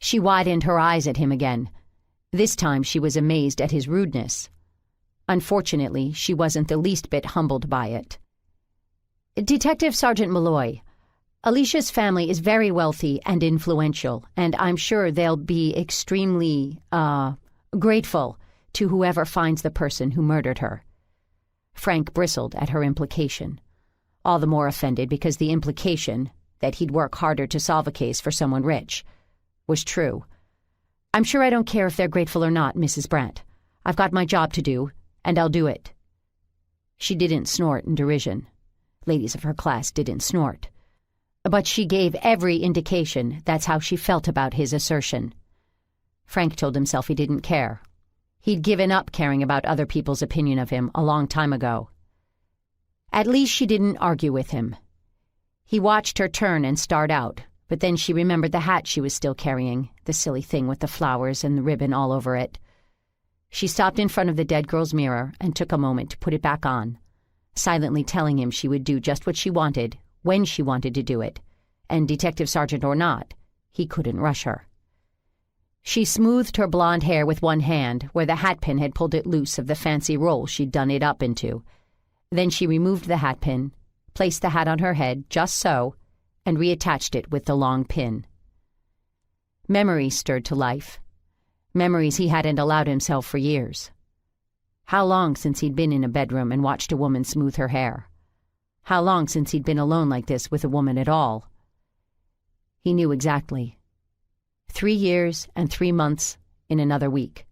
She widened her eyes at him again. This time she was amazed at his rudeness. Unfortunately, she wasn't the least bit humbled by it. "Detective Sergeant Malloy, Alicia's family is very wealthy and influential, and I'm sure they'll be extremely, grateful to whoever finds the person who murdered her." Frank bristled at her implication, all the more offended because the implication, that he'd work harder to solve a case for someone rich, was true. "I'm sure I don't care if they're grateful or not, Mrs. Brandt. I've got my job to do, and I'll do it." She didn't snort in derision. Ladies of her class didn't snort. But she gave every indication that's how she felt about his assertion. Frank told himself he didn't care. He'd given up caring about other people's opinion of him a long time ago. At least she didn't argue with him. He watched her turn and start out, but then she remembered the hat she was still carrying, the silly thing with the flowers and the ribbon all over it. She stopped in front of the dead girl's mirror and took a moment to put it back on, silently telling him she would do just what she wanted, when she wanted to do it, and detective sergeant or not, he couldn't rush her. She smoothed her blonde hair with one hand where the hatpin had pulled it loose of the fancy roll she'd done it up into. Then she removed the hatpin, placed the hat on her head just so, and reattached it with the long pin. Memories stirred to life. Memories he hadn't allowed himself for years. How long since he'd been in a bedroom and watched a woman smooth her hair? How long since he'd been alone like this with a woman at all? He knew exactly. 3 years and 3 months in another week.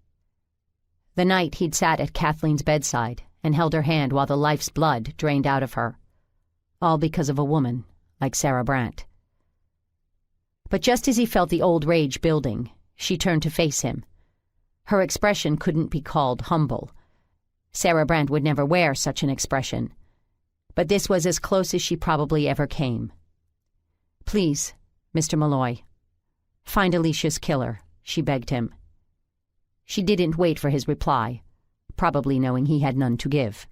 The night he'd sat at Kathleen's bedside and held her hand while the life's blood drained out of her. All because of a woman like Sarah Brandt. But just as he felt the old rage building, she turned to face him. Her expression couldn't be called humble. Sarah Brandt would never wear such an expression. But this was as close as she probably ever came. "Please, Mr. Malloy, find Alicia's killer," she begged him. She didn't wait for his reply, probably knowing he had none to give.